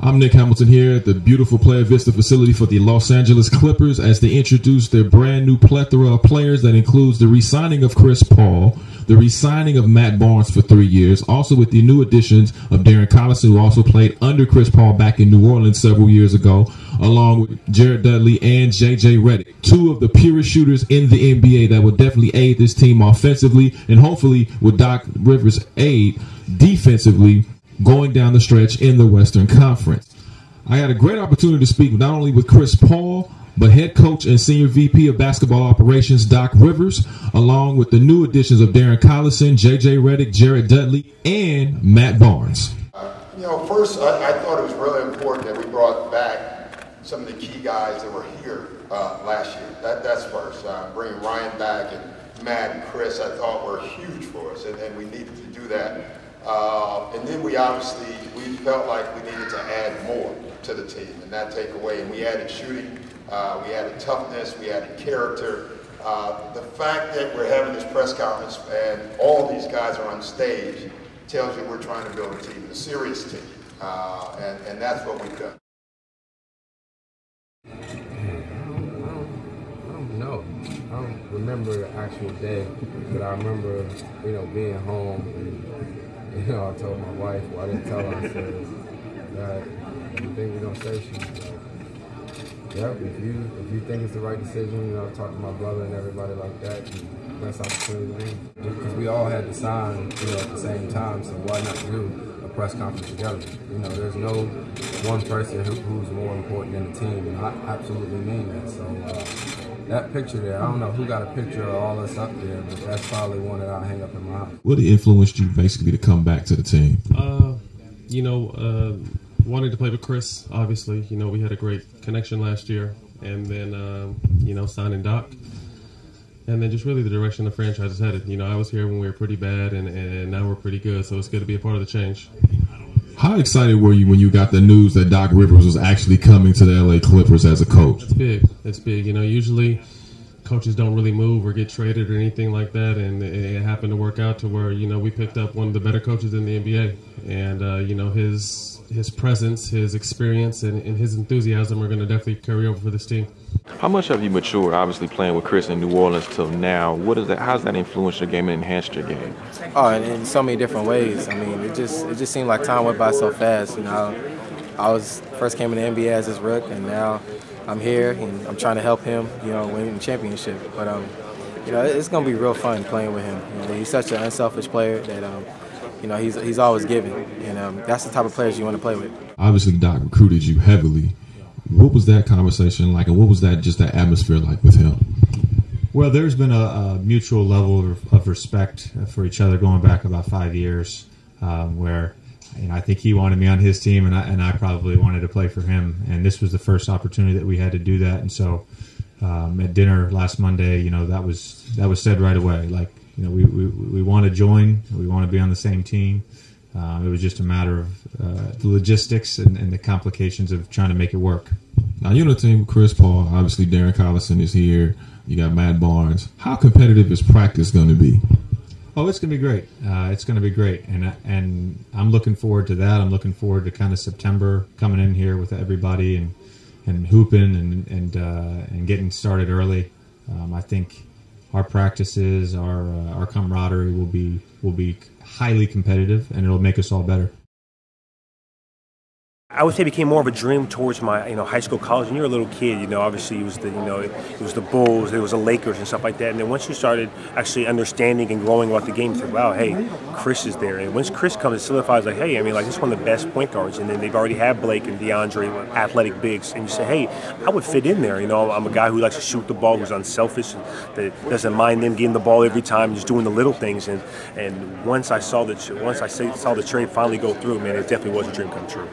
I'm Nick Hamilton here at the beautiful Playa Vista facility for the Los Angeles Clippers as they introduce their brand new plethora of players that includes the re-signing of Chris Paul, the re-signing of Matt Barnes for 3 years, also with the new additions of Darren Collison, who also played under Chris Paul back in New Orleans several years ago, along with Dudley and JJ Redick, two of the purest shooters in the NBA that will definitely aid this team offensively and hopefully with Doc Rivers' aid defensively going down the stretch in the Western Conference. I had a great opportunity to speak not only with Chris Paul, but head coach and senior VP of basketball operations Doc Rivers, along with the new additions of Darren Collison, JJ Redick, Jared Dudley, and Matt Barnes. First, I thought it was really important that we brought back some of the key guys that were here last year. That's first. Bringing Ryan back and Matt and Chris, I thought were huge for us, and we needed to do that. And then we felt like we needed to add more to the team and not take away. And we added shooting, we added toughness, we added character. The fact that we're having this press conference and all these guys are on stage tells you we're trying to build a team, a serious team. And that's what we've done. I don't remember the actual day, but I remember, being home and, I told my wife, well, I didn't tell her, I said, that you think we're going to say, she's like, yep, if you think it's the right decision, talk to my brother and everybody like that, best opportunity. Because we all had to sign, at the same time, so why not do a press conference together? There's no one person who's more important than the team, and I absolutely mean that. So that picture there, I don't know who got a picture of all us up there, but that's probably one that I'll hang up in my house. What influenced you basically to come back to the team? Wanting to play with Chris, obviously. We had a great connection last year, and then, signing Doc. And then just really the direction the franchise is headed. I was here when we were pretty bad, and now we're pretty good, so it's good to be a part of the change. How excited were you when you got the news that Doc Rivers was actually coming to the LA Clippers as a coach? It's big. It's big. Usually coaches don't really move or get traded or anything like that, and it happened to work out to where, we picked up one of the better coaches in the NBA. And, his presence, his experience, and his enthusiasm are going to definitely carry over for this team. How much have you matured, obviously, playing with Chris in New Orleans till now? How's that influenced your game and enhanced your game? Oh, in so many different ways. I mean, it just seemed like time went by so fast. I first came in the NBA as his rook, and now I'm here and I'm trying to help him, win the championship. But it's going to be real fun playing with him. He's such an unselfish player that he's always giving, and that's the type of players you want to play with. Obviously, Doc recruited you heavily. What was that conversation like, and what was that atmosphere like with him? Well, there's been a mutual level of respect for each other going back about 5 years, where I think he wanted me on his team, and I probably wanted to play for him. And this was the first opportunity that we had to do that. And so at dinner last Monday, that was said right away. Like, we want to join, we want to be on the same team. It was just a matter of the logistics and the complications of trying to make it work. Now, you're on the team with Chris Paul. Obviously, Darren Collison is here. You got Matt Barnes. How competitive is practice going to be? Oh, it's going to be great. It's going to be great, and I'm looking forward to that. I'm looking forward to kind of September coming in here with everybody and hooping and getting started early. I think our practices, our camaraderie will be highly competitive, and it'll make us all better. I would say it became more of a dream towards my, high school, college. When you're a little kid, obviously it was the Bulls, it was the Lakers and stuff like that. And then once you started actually understanding and growing about the game, you said, wow, hey, Chris is there. And once Chris comes, it solidifies like, hey, this is one of the best point guards. And then they've already had Blake and DeAndre, athletic bigs. And you say, hey, I would fit in there. I'm a guy who likes to shoot the ball, who's unselfish, and that doesn't mind them getting the ball every time, just doing the little things. And once I saw the trade finally go through, man, it definitely was a dream come true.